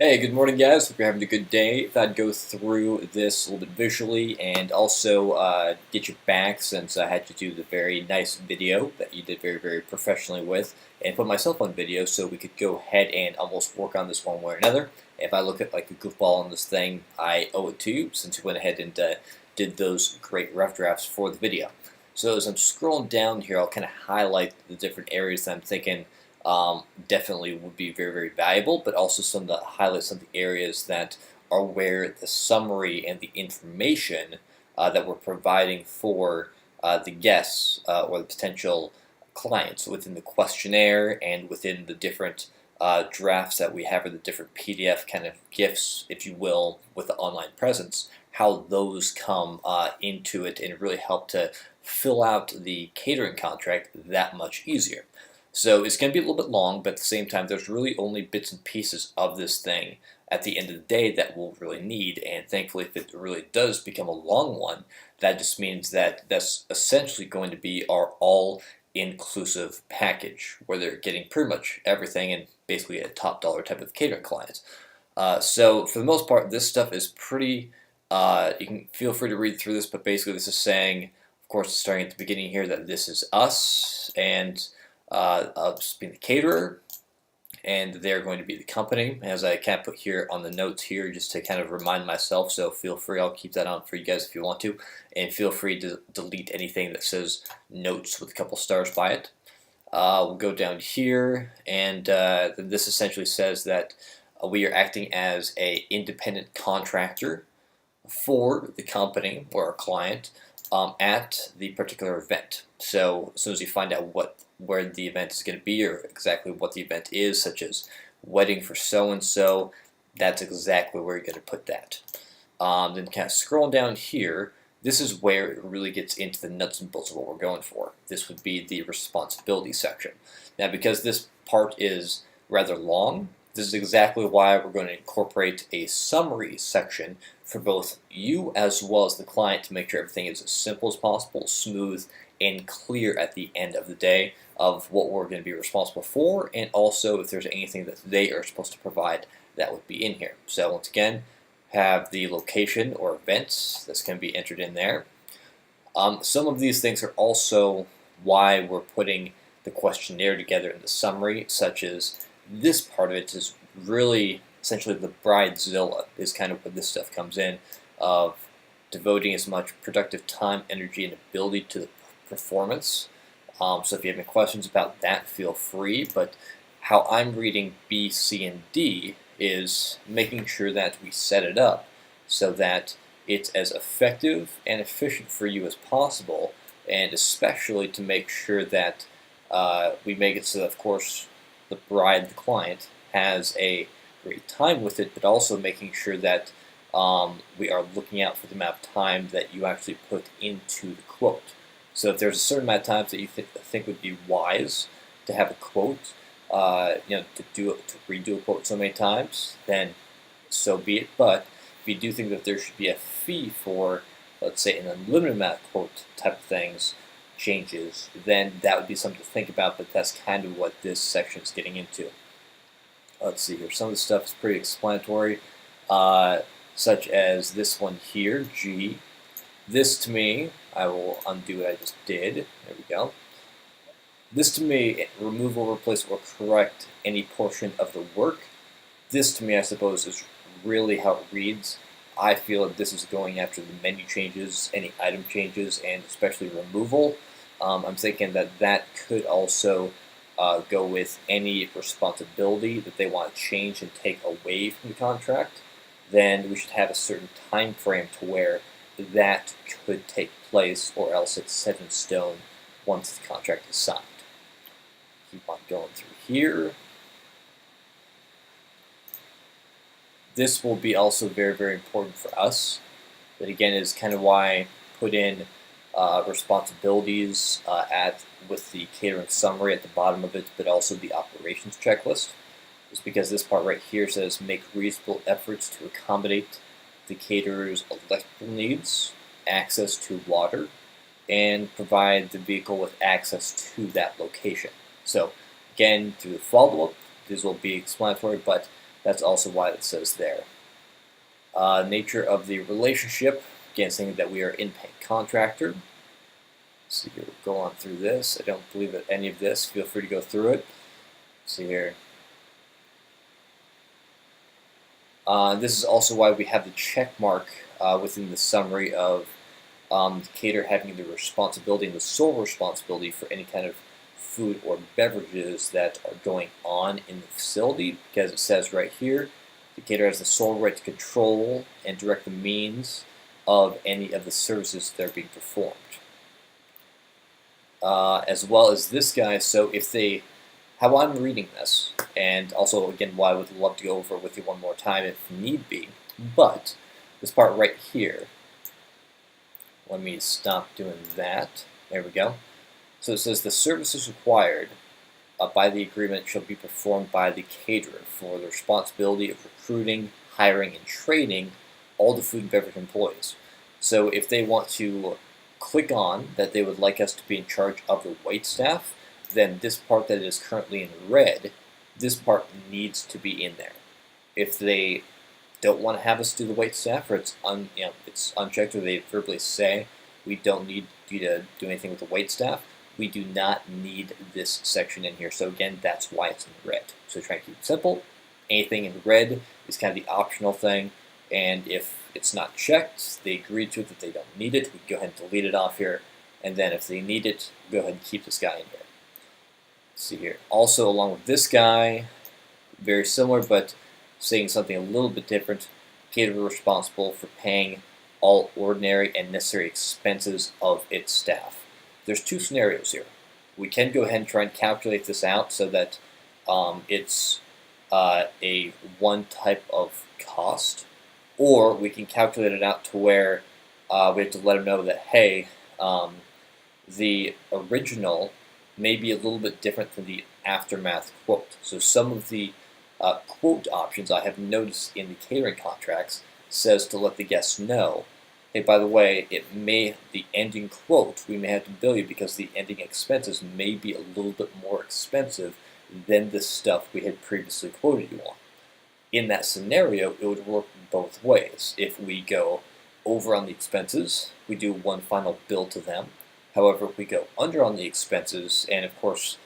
Hey, good morning, guys. Hope you're having a good day. Thought I'd go through this a little bit visually and also get your back since I had to do the very nice video that you did very professionally with and put myself on video so we could go ahead and almost work on this one way or another. If I look at like a goofball on this thing, I owe it to you since you went ahead and did those great rough drafts for the video. So as I'm scrolling down here, I'll kind of highlight the different areas that I'm thinking definitely would be very valuable, but also some of the highlight some of the areas that are where the summary and the information that we're providing for the guests or the potential clients within the questionnaire and within the different drafts that we have, or the different PDF kind of gifts, if you will, with the online presence, how those come into it and really help to fill out the catering contract that much easier. So it's going to be a little bit long, but at the same time, there's really only bits and pieces of this thing at the end of the day that we'll really need. And thankfully, if it really does become a long one, that just means that that's essentially going to be our all-inclusive package, where they're getting pretty much everything and basically a top dollar type of catering client. So for the most part, this stuff is pretty, you can feel free to read through this, but basically this is saying, of course, starting at the beginning here, that this is us, and us being the caterer, and they're going to be the company, as I kind of put here on the notes here just to kind of remind myself. So feel free, I'll keep that on for you guys if you want to, and feel free to delete anything that says notes with a couple stars by it. We'll go down here, and this essentially says that we are acting as an independent contractor for the company or our client at the particular event. So as soon as you find out where the event is going to be, or exactly what the event is, such as wedding for so-and-so, that's exactly where you're going to put that. Then kind of scrolling down here, this is where it really gets into the nuts and bolts of what we're going for. This would be the responsibility section. Now, because this part is rather long, this is exactly why we're going to incorporate a summary section for both you as well as the client to make sure everything is as simple as possible, smooth, and clear at the end of the day of what we're going to be responsible for, and also if there's anything that they are supposed to provide that would be in here. So once again, have the location or events that's going to be entered in there. Some of these things are also why we're putting the questionnaire together in the summary, such as this part of it is really essentially the bridezilla is kind of where this stuff comes in, of devoting as much productive time, energy, and ability to the performance. So if you have any questions about that, feel free. But how I'm reading B, C, and D is making sure that we set it up so that it's as effective and efficient for you as possible, and especially to make sure that we make it so that, of course, the bride, the client, has a great time with it, but also making sure that we are looking out for the amount of time that you actually put into the quote. So if there's a certain amount of times that you think would be wise to have a quote, to redo a quote so many times, then so be it. But if you do think that there should be a fee for, let's say, an unlimited amount of quote type of things, changes, then that would be something to think about, but that's kind of what this section is getting into. Let's see here. Some of the stuff is pretty explanatory, such as this one here, G. This to me, I will undo what I just did. There we go. This to me, remove or replace or correct any portion of the work. This to me, I suppose, is really how it reads. I feel that this is going after the menu changes, any item changes, and especially removal. I'm thinking that that could also go with any responsibility that they want to change and take away from the contract. Then we should have a certain time frame to where that could take place, or else it's set in stone once the contract is signed. Keep on going through here. This will be also very important for us. That again is kind of why I put in responsibilities with the catering summary at the bottom of it, but also the operations checklist. Is because this part right here says make reasonable efforts to accommodate the caterer's electrical needs, access to water, and provide the vehicle with access to that location. So again, through the follow-up, this will be explanatory, but That's also why it says there. Nature of the relationship, again, saying that we are independent contractor. So we'll go on through this. I don't believe that any of this. Feel free to go through it. See here. This is also why we have the check mark within the summary of the caterer having the responsibility and the sole responsibility for any kind of food or beverages that are going on in the facility, because it says right here, the caterer has the sole right to control and direct the means of any of the services that are being performed. As well as this guy, so if they, how I'm reading this, and also again why I would love to go over it with you one more time if need be, but this part right here, let me stop doing that, there we go. So it says the services required by the agreement shall be performed by the caterer for the responsibility of recruiting, hiring, and training all the food and beverage employees. So if they want to click on that they would like us to be in charge of the wait staff, then this part that is currently in red, this part needs to be in there. If they don't want to have us do the wait staff, or it's unchecked, or they verbally say we don't need you to do anything with the wait staff, we do not need this section in here. So again, that's why it's in red. So try to keep it simple. Anything in red is kind of the optional thing, and if it's not checked, they agree to it that they don't need it, we can go ahead and delete it off here, and then if they need it, go ahead and keep this guy in here. Let's see here. Also, along with this guy, very similar, but saying something a little bit different, caterer responsible for paying all ordinary and necessary expenses of its staff. There's two scenarios here. We can go ahead and try and calculate this out so that it's a one type of cost, or we can calculate it out to where we have to let them know that, hey, the original may be a little bit different than the aftermath quote. So some of the quote options I have noticed in the catering contracts says to let the guests know, hey, by the way, the ending quote, we may have to bill you because the ending expenses may be a little bit more expensive than the stuff we had previously quoted you on. In that scenario, it would work both ways. If we go over on the expenses, we do one final bill to them. However, if we go under on the expenses, and of course,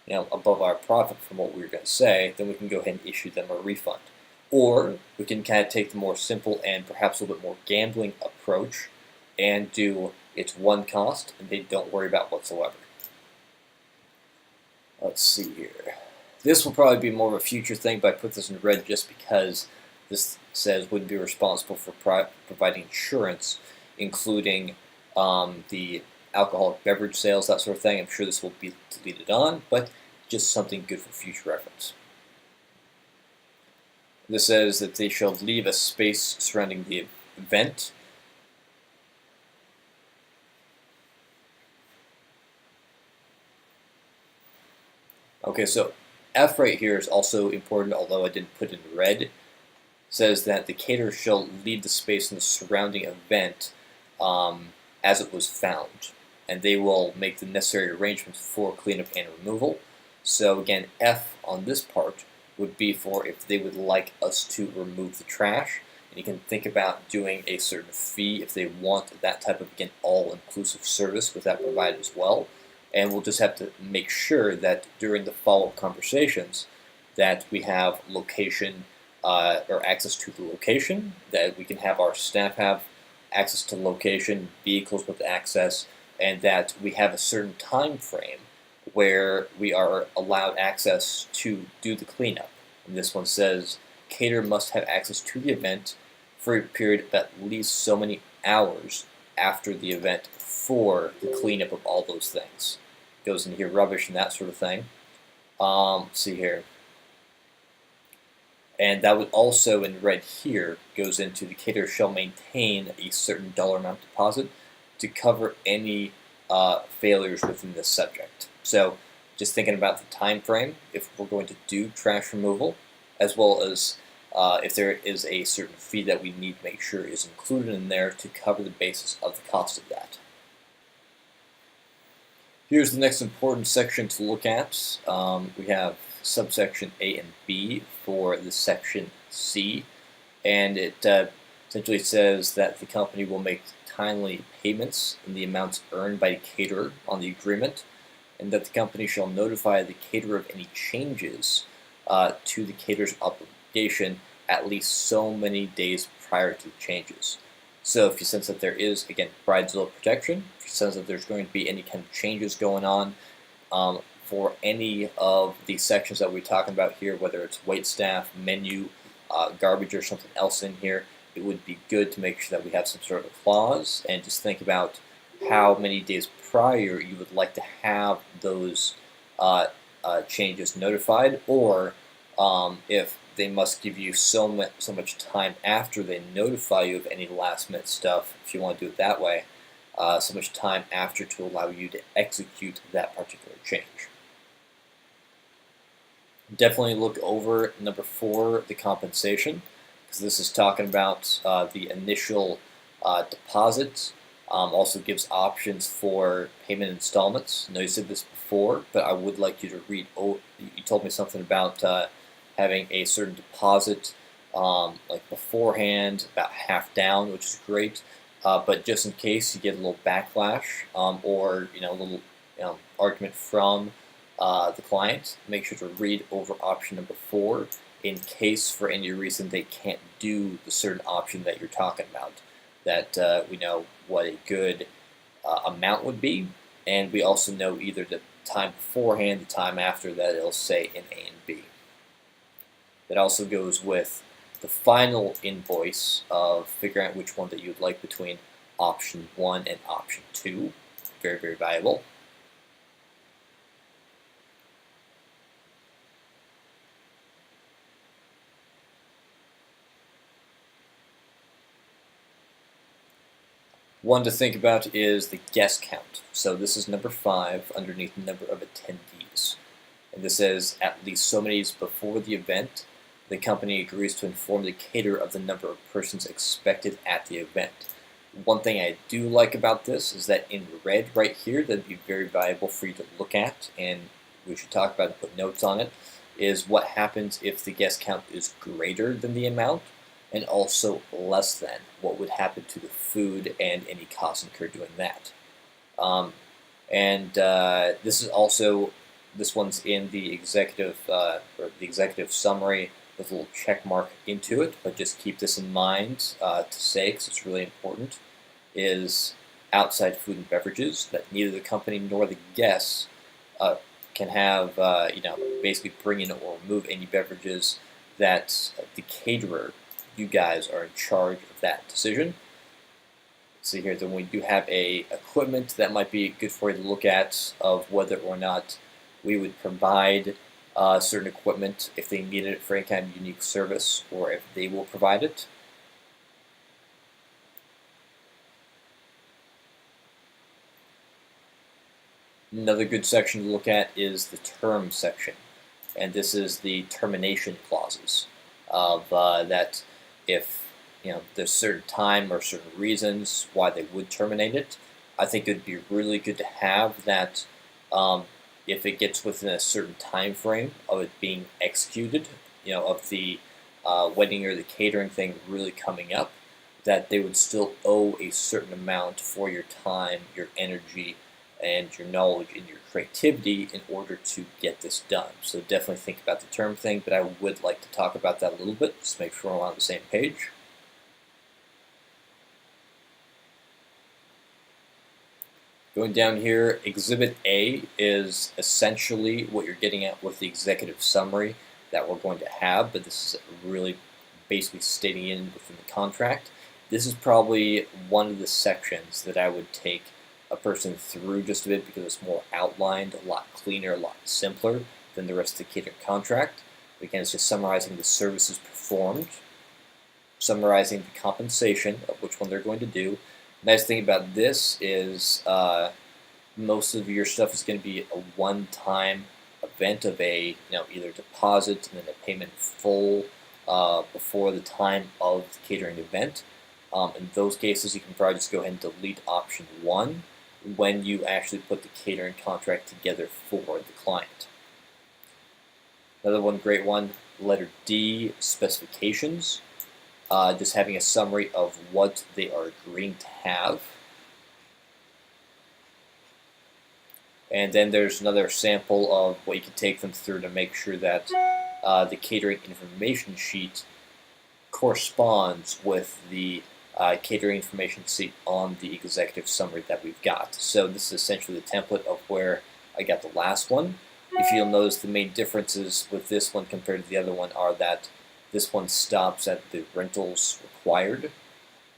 above our profit from what we were going to say, then we can go ahead and issue them a refund. Or we can kind of take the more simple and perhaps a little bit more gambling approach and do it's one cost and they don't worry about whatsoever. Let's see here. This will probably be more of a future thing, but I put this in red just because this says would be responsible for providing insurance, including the alcoholic beverage sales, that sort of thing. I'm sure this will be deleted on, but just something good for future reference. This says that they shall leave a space surrounding the event. Okay, so F right here is also important, although I didn't put it in red. It says that the caterer shall leave the space in the surrounding event as it was found, and they will make the necessary arrangements for cleanup and removal. So again, F on this part would be for if they would like us to remove the trash, and you can think about doing a certain fee if they want that type of, again, all-inclusive service with that provided as well. And we'll just have to make sure that during the follow-up conversations that we have location or access to the location, that we can have our staff have access to location, vehicles with access, and that we have a certain time frame where we are allowed access to do the cleanup. And this one says, caterer must have access to the event for a period of at least so many hours after the event for the cleanup of all those things. Goes into here, rubbish and that sort of thing. Let's see here. And that would also, in red here, goes into the caterer shall maintain a certain dollar amount deposit to cover any failures within this subject. So just thinking about the time frame, if we're going to do trash removal, as well as if there is a certain fee that we need to make sure is included in there to cover the basis of the cost of that. Here's the next important section to look at. We have subsection A and B for the section C, and it essentially says that the company will make timely payments in the amounts earned by the caterer on the agreement, and that the company shall notify the caterer of any changes to the caterer's obligation at least so many days prior to the changes. So if you sense that there is, again, bridezilla protection, if you sense that there's going to be any kind of changes going on for any of the sections that we're talking about here, whether it's waitstaff, menu, garbage, or something else in here, it would be good to make sure that we have some sort of clause, and just think about how many days prior you would like to have those changes notified, or if they must give you so much time after they notify you of any last minute stuff, if you want to do it that way, so much time after to allow you to execute that particular change. Definitely look over number 4, the compensation, because this is talking about the initial deposit. Also gives options for payment installments. I know you said this before, but I would like you to read. Oh, you told me something about having a certain deposit like beforehand, about half down, which is great. But just in case you get a little backlash or a little argument from the client, make sure to read over option number 4 in case for any reason they can't do the certain option that you're talking about. That we know what a good amount would be, and we also know either the time beforehand, the time after that it'll say in A and B. That also goes with the final invoice of figuring out which one that you would like between option 1 and option 2. Very, very valuable. One to think about is the guest count. So this is number 5 underneath the number of attendees. And this says at least so many days before the event, the company agrees to inform the caterer of the number of persons expected at the event. One thing I do like about this is that in red right here, that'd be very valuable for you to look at, and we should talk about and put notes on it, is what happens if the guest count is greater than the amount, and also less than. What would happen to the food and any costs incurred doing that? This one's in the executive or the executive summary with a little check mark into it, but just keep this in mind to say, because it's really important, is outside food and beverages, that neither the company nor the guests can have, basically bring in or remove any beverages that the caterer, you guys are in charge of that decision. See here, then we do have a equipment that might be good for you to look at of whether or not we would provide certain equipment if they needed it for any kind of unique service, or if they will provide it. Another good section to look at is the term section, and this is the termination clauses of that if there's certain time or certain reasons why they would terminate it. I think it would be really good to have that if it gets within a certain time frame of it being executed, of the wedding or the catering thing really coming up, that they would still owe a certain amount for your time, your energy, and your knowledge and your creativity in order to get this done. So definitely think about the term thing, but I would like to talk about that a little bit, just to make sure we're on the same page. Going down here, Exhibit A is essentially what you're getting at with the executive summary that we're going to have, but this is really basically stating in within the contract. This is probably one of the sections that I would take a person through just a bit because it's more outlined, a lot cleaner, a lot simpler than the rest of the catering contract. Again, it's just summarizing the services performed, summarizing the compensation of which one they're going to do. Nice thing about this is most of your stuff is going to be a one-time event of a either deposit and then a payment full before the time of the catering event. In those cases, you can probably just go ahead and delete option 1 when you actually put the catering contract together for the client. Another one, great one, letter D, specifications. Just having a summary of what they are agreeing to have. And then there's another sample of what you can take them through to make sure that the catering information sheet corresponds with the catering information sheet on the executive summary that we've got. So this is essentially the template of where I got the last one. If you'll notice, the main differences with this one compared to the other one are that this one stops at the rentals required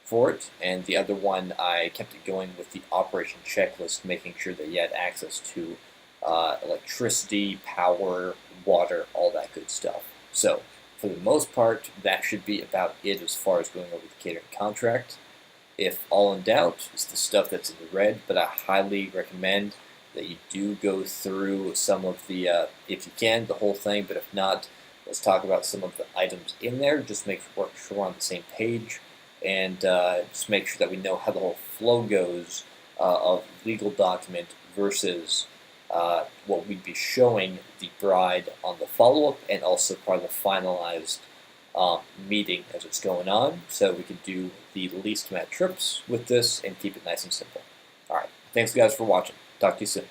for it, and the other one I kept it going with the operation checklist, making sure that you had access to electricity, power, water, all that good stuff. So for the most part, that should be about it as far as going over the catering contract. If all in doubt, it's the stuff that's in the red, but I highly recommend that you do go through some of the, if you can, the whole thing, but if not, let's talk about some of the items in there. Just make sure we're on the same page, and just make sure that we know how the whole flow goes of legal document versus what we'd be showing the bride on the follow-up, and also part of the finalized meeting as it's going on, so we can do the least amount of trips with this and keep it nice and simple. All right, thanks guys for watching. Talk to you soon.